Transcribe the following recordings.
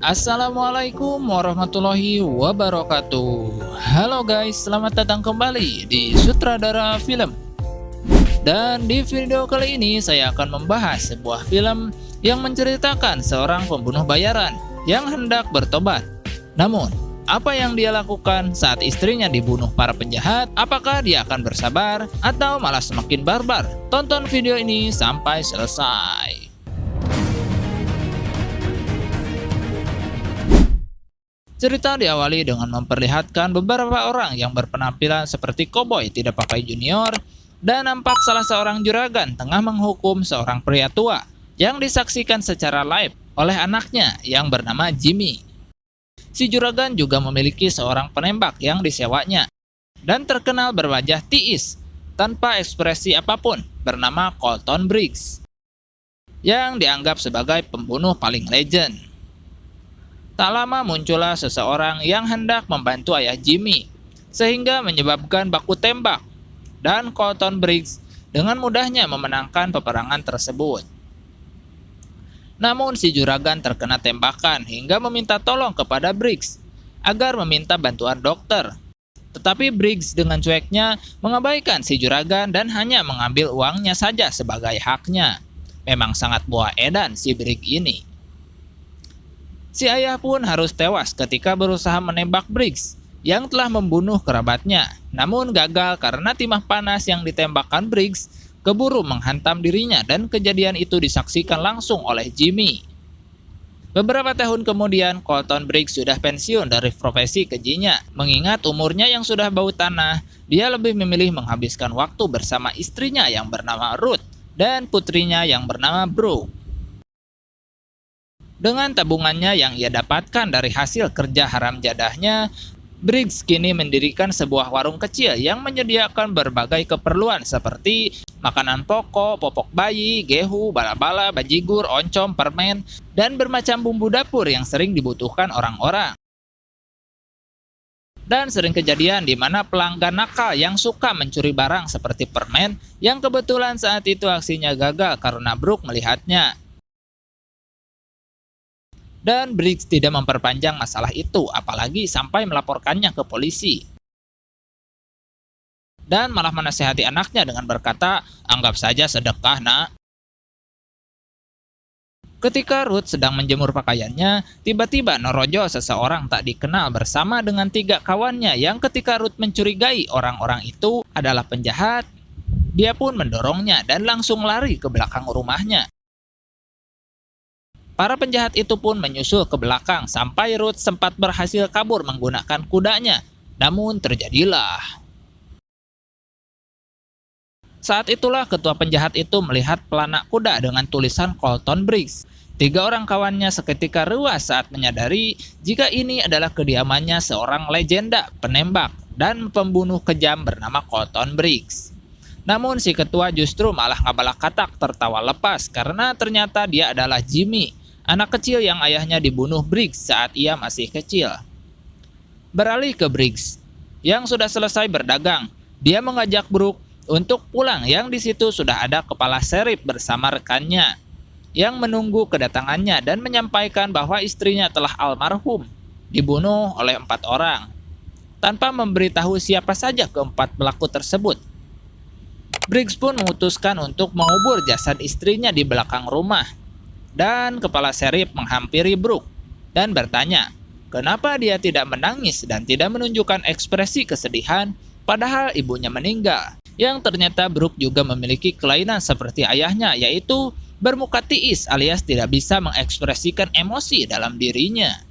Assalamualaikum warahmatullahi wabarakatuh. Halo guys, selamat datang kembali di Sutradara Film. Dan di video kali ini saya akan membahas sebuah film yang menceritakan seorang pembunuh bayaran yang hendak bertobat. Namun, apa yang dia lakukan saat istrinya dibunuh para penjahat? Apakah dia akan bersabar atau malah semakin barbar? Tonton video ini sampai selesai. Cerita diawali dengan memperlihatkan beberapa orang yang berpenampilan seperti koboi tidak pakai junior dan nampak salah seorang juragan tengah menghukum seorang pria tua yang disaksikan secara live oleh anaknya yang bernama Jimmy. Si juragan juga memiliki seorang penembak yang disewanya dan terkenal berwajah tiis tanpa ekspresi apapun bernama Colton Briggs yang dianggap sebagai pembunuh paling legend. Tak lama muncullah seseorang yang hendak membantu ayah Jimmy, sehingga menyebabkan baku tembak, dan Colton Briggs dengan mudahnya memenangkan peperangan tersebut. Namun si juragan terkena tembakan hingga meminta tolong kepada Briggs agar meminta bantuan dokter. Tetapi Briggs dengan cueknya mengabaikan si juragan dan hanya mengambil uangnya saja sebagai haknya. Memang sangat buah edan si Briggs ini. Si ayah pun harus tewas ketika berusaha menembak Briggs yang telah membunuh kerabatnya. Namun gagal karena timah panas yang ditembakkan Briggs keburu menghantam dirinya dan kejadian itu disaksikan langsung oleh Jimmy. Beberapa tahun kemudian, Colton Briggs sudah pensiun dari profesi kejinya. Mengingat umurnya yang sudah bau tanah, dia lebih memilih menghabiskan waktu bersama istrinya yang bernama Ruth dan putrinya yang bernama Brooke. Dengan tabungannya yang ia dapatkan dari hasil kerja haram jadahnya, Briggs kini mendirikan sebuah warung kecil yang menyediakan berbagai keperluan seperti makanan pokok, popok bayi, gehu, bala-bala, bajigur, oncom, permen, dan bermacam bumbu dapur yang sering dibutuhkan orang-orang. Dan sering kejadian di mana pelanggan nakal yang suka mencuri barang seperti permen yang kebetulan saat itu aksinya gagal karena Brooke melihatnya. Dan Briggs tidak memperpanjang masalah itu, apalagi sampai melaporkannya ke polisi. Dan malah menasihati anaknya dengan berkata, "Anggap saja sedekah, nak." Ketika Ruth sedang menjemur pakaiannya, tiba-tiba norojo seseorang tak dikenal bersama dengan 3 kawannya yang ketika Ruth mencurigai orang-orang itu adalah penjahat, dia pun mendorongnya dan langsung lari ke belakang rumahnya. Para penjahat itu pun menyusul ke belakang sampai Ruth sempat berhasil kabur menggunakan kudanya. Namun terjadilah. Saat itulah ketua penjahat itu melihat pelanak kuda dengan tulisan Colton Briggs. 3 orang kawannya seketika ruas saat menyadari jika ini adalah kediamannya seorang legenda penembak dan pembunuh kejam bernama Colton Briggs. Namun si ketua justru malah ngabalak katak tertawa lepas karena ternyata dia adalah Jimmy, anak kecil yang ayahnya dibunuh Briggs saat ia masih kecil. Beralih ke Briggs, yang sudah selesai berdagang, dia mengajak Brooke untuk pulang yang di situ sudah ada kepala serif bersama rekannya, yang menunggu kedatangannya dan menyampaikan bahwa istrinya telah almarhum, dibunuh oleh 4 orang, tanpa memberitahu siapa saja keempat pelaku tersebut. Briggs pun memutuskan untuk mengubur jasad istrinya di belakang rumah. Dan kepala serif menghampiri Brooke dan bertanya, kenapa dia tidak menangis dan tidak menunjukkan ekspresi kesedihan padahal ibunya meninggal. Yang ternyata Brooke juga memiliki kelainan seperti ayahnya, yaitu bermuka tiis alias tidak bisa mengekspresikan emosi dalam dirinya.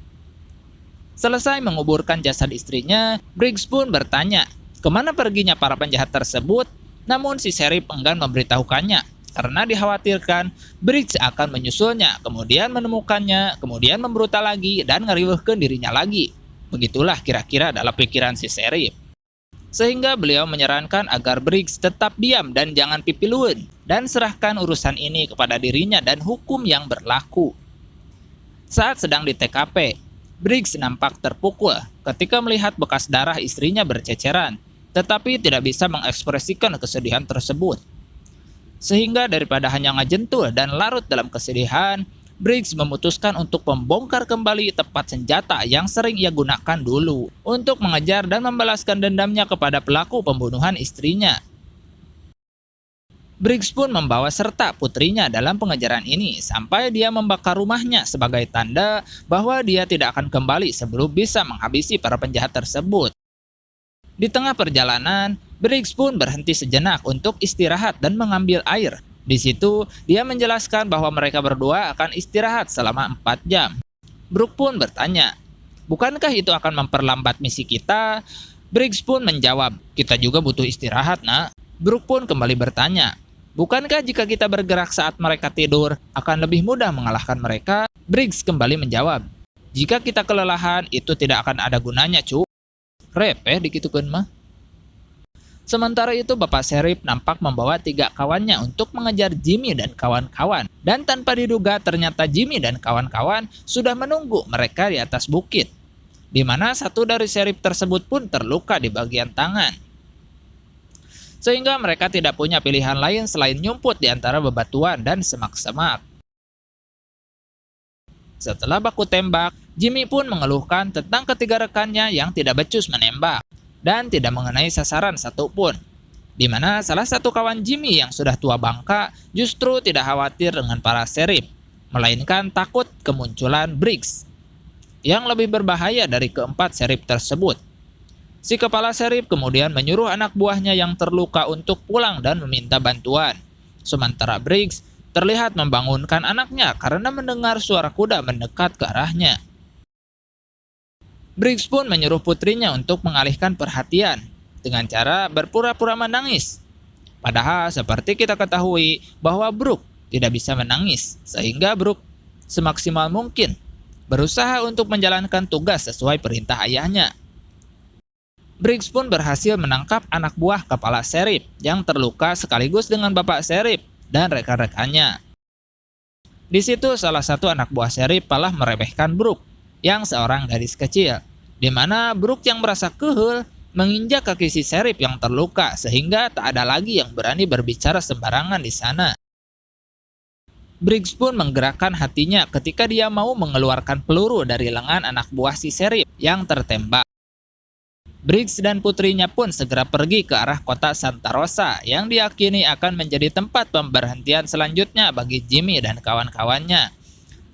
Selesai menguburkan jasad istrinya, Briggs pun bertanya, kemana perginya para penjahat tersebut? Namun si serif enggan memberitahukannya karena dikhawatirkan Briggs akan menyusulnya, kemudian menemukannya, kemudian membrutal lagi, dan ngeriweuhkeun dirinya lagi. Begitulah kira-kira dalam pikiran si serif. Sehingga beliau menyarankan agar Briggs tetap diam dan jangan pipilueun, dan serahkan urusan ini kepada dirinya dan hukum yang berlaku. Saat sedang di TKP, Briggs nampak terpukul ketika melihat bekas darah istrinya berceceran, tetapi tidak bisa mengekspresikan kesedihan tersebut. Sehingga daripada hanya ngajentul dan larut dalam kesedihan, Briggs memutuskan untuk membongkar kembali tempat senjata yang sering ia gunakan dulu untuk mengejar dan membalaskan dendamnya kepada pelaku pembunuhan istrinya. Briggs pun membawa serta putrinya dalam pengejaran ini sampai dia membakar rumahnya sebagai tanda bahwa dia tidak akan kembali sebelum bisa menghabisi para penjahat tersebut. Di tengah perjalanan, Briggs pun berhenti sejenak untuk istirahat dan mengambil air. Di situ, dia menjelaskan bahwa mereka berdua akan istirahat selama 4 jam. Brooke pun bertanya, "Bukankah itu akan memperlambat misi kita?" Briggs pun menjawab, "Kita juga butuh istirahat, nak." Brooke pun kembali bertanya, "Bukankah jika kita bergerak saat mereka tidur, akan lebih mudah mengalahkan mereka?" Briggs kembali menjawab, "Jika kita kelelahan, itu tidak akan ada gunanya, cu." Repeh dikitukeun mah. Sementara itu Bapak Sheriff nampak membawa 3 kawannya untuk mengejar Jimmy dan kawan-kawan. Dan tanpa diduga ternyata Jimmy dan kawan-kawan sudah menunggu mereka di atas bukit. Di mana satu dari sheriff tersebut pun terluka di bagian tangan. Sehingga mereka tidak punya pilihan lain selain nyumput di antara bebatuan dan semak-semak. Setelah baku tembak, Jimmy pun mengeluhkan tentang ketiga rekannya yang tidak becus menembak dan tidak mengenai sasaran satupun. Di mana salah satu kawan Jimmy yang sudah tua bangka justru tidak khawatir dengan para sheriff, melainkan takut kemunculan Briggs yang lebih berbahaya dari keempat sheriff tersebut. Si kepala sheriff kemudian menyuruh anak buahnya yang terluka untuk pulang dan meminta bantuan. Sementara Briggs terlihat membangunkan anaknya karena mendengar suara kuda mendekat ke arahnya. Briggs pun menyuruh putrinya untuk mengalihkan perhatian dengan cara berpura-pura menangis. Padahal seperti kita ketahui bahwa Brooke tidak bisa menangis, sehingga Brooke semaksimal mungkin berusaha untuk menjalankan tugas sesuai perintah ayahnya. Briggs pun berhasil menangkap anak buah kepala sheriff yang terluka sekaligus dengan bapak sheriff dan rekan-rekannya. Di situ salah satu anak buah sheriff malah meremehkan Brooke yang seorang gadis kecil, di mana Brooke yang merasa kehul menginjak kaki si sheriff yang terluka sehingga tak ada lagi yang berani berbicara sembarangan di sana. Briggs pun menggerakkan hatinya ketika dia mau mengeluarkan peluru dari lengan anak buah si sheriff yang tertembak. Briggs dan putrinya pun segera pergi ke arah kota Santa Rosa yang diyakini akan menjadi tempat pemberhentian selanjutnya bagi Jimmy dan kawan-kawannya.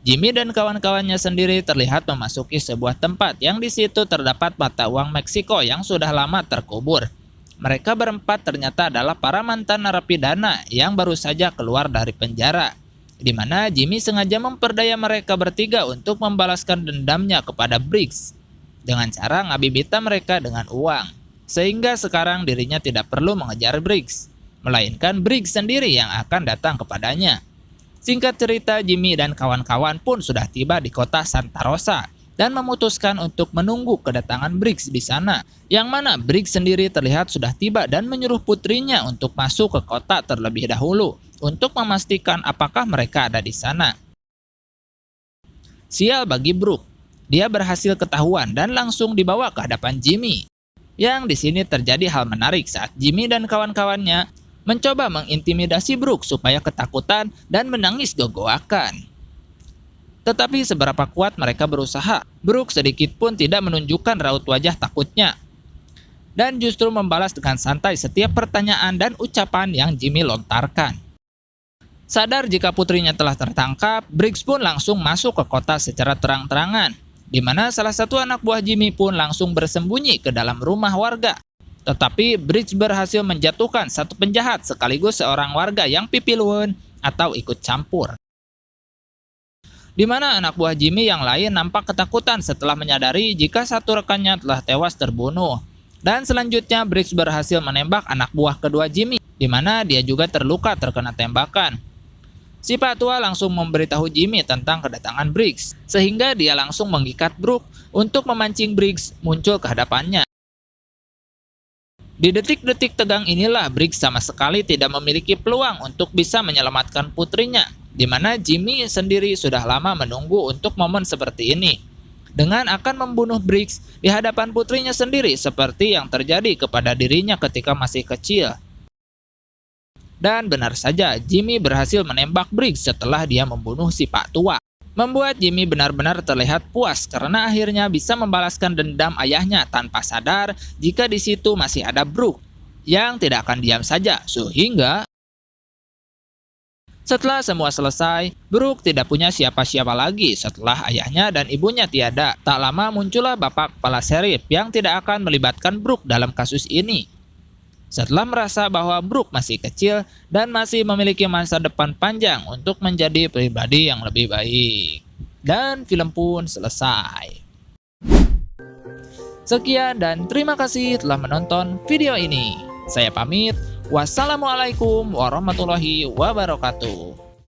Jimmy dan kawan-kawannya sendiri terlihat memasuki sebuah tempat yang di situ terdapat mata uang Meksiko yang sudah lama terkubur. Mereka berempat ternyata adalah para mantan narapidana yang baru saja keluar dari penjara, di mana Jimmy sengaja memperdaya mereka bertiga untuk membalaskan dendamnya kepada Briggs dengan cara ngabibita mereka dengan uang, sehingga sekarang dirinya tidak perlu mengejar Briggs, melainkan Briggs sendiri yang akan datang kepadanya. Singkat cerita, Jimmy dan kawan-kawan pun sudah tiba di kota Santa Rosa dan memutuskan untuk menunggu kedatangan Briggs di sana, yang mana Briggs sendiri terlihat sudah tiba dan menyuruh putrinya untuk masuk ke kota terlebih dahulu untuk memastikan apakah mereka ada di sana. Sial bagi Brooke, dia berhasil ketahuan dan langsung dibawa ke hadapan Jimmy. Yang di sini terjadi hal menarik saat Jimmy dan kawan-kawannya mencoba mengintimidasi Brooke supaya ketakutan dan menangis gogoakan. Tetapi seberapa kuat mereka berusaha, Brooke sedikit pun tidak menunjukkan raut wajah takutnya, dan justru membalas dengan santai setiap pertanyaan dan ucapan yang Jimmy lontarkan. Sadar jika putrinya telah tertangkap, Briggs pun langsung masuk ke kota secara terang-terangan, di mana salah satu anak buah Jimmy pun langsung bersembunyi ke dalam rumah warga. Tetapi Briggs berhasil menjatuhkan satu penjahat sekaligus seorang warga yang pipiluan atau ikut campur. Di mana anak buah Jimmy yang lain nampak ketakutan setelah menyadari jika satu rekannya telah tewas terbunuh. Dan selanjutnya Briggs berhasil menembak anak buah kedua Jimmy, di mana dia juga terluka terkena tembakan. Si Pak Tua langsung memberitahu Jimmy tentang kedatangan Briggs, sehingga dia langsung mengikat Brooke untuk memancing Briggs muncul ke hadapannya. Di detik-detik tegang inilah Briggs sama sekali tidak memiliki peluang untuk bisa menyelamatkan putrinya, di mana Jimmy sendiri sudah lama menunggu untuk momen seperti ini, dengan akan membunuh Briggs di hadapan putrinya sendiri seperti yang terjadi kepada dirinya ketika masih kecil. Dan benar saja, Jimmy berhasil menembak Briggs setelah dia membunuh si Pak Tua. membuat Jimmy benar-benar terlihat puas karena akhirnya bisa membalaskan dendam ayahnya tanpa sadar jika di situ masih ada Brooke yang tidak akan diam saja. Sehingga setelah semua selesai, Brooke tidak punya siapa-siapa lagi setelah ayahnya dan ibunya tiada. Tak lama muncullah bapak kepala serif yang tidak akan melibatkan Brooke dalam kasus ini. Setelah merasa bahwa Brooke masih kecil dan masih memiliki masa depan panjang untuk menjadi pribadi yang lebih baik. Dan film pun selesai. Sekian dan terima kasih telah menonton video ini. Saya pamit. Wassalamualaikum warahmatullahi wabarakatuh.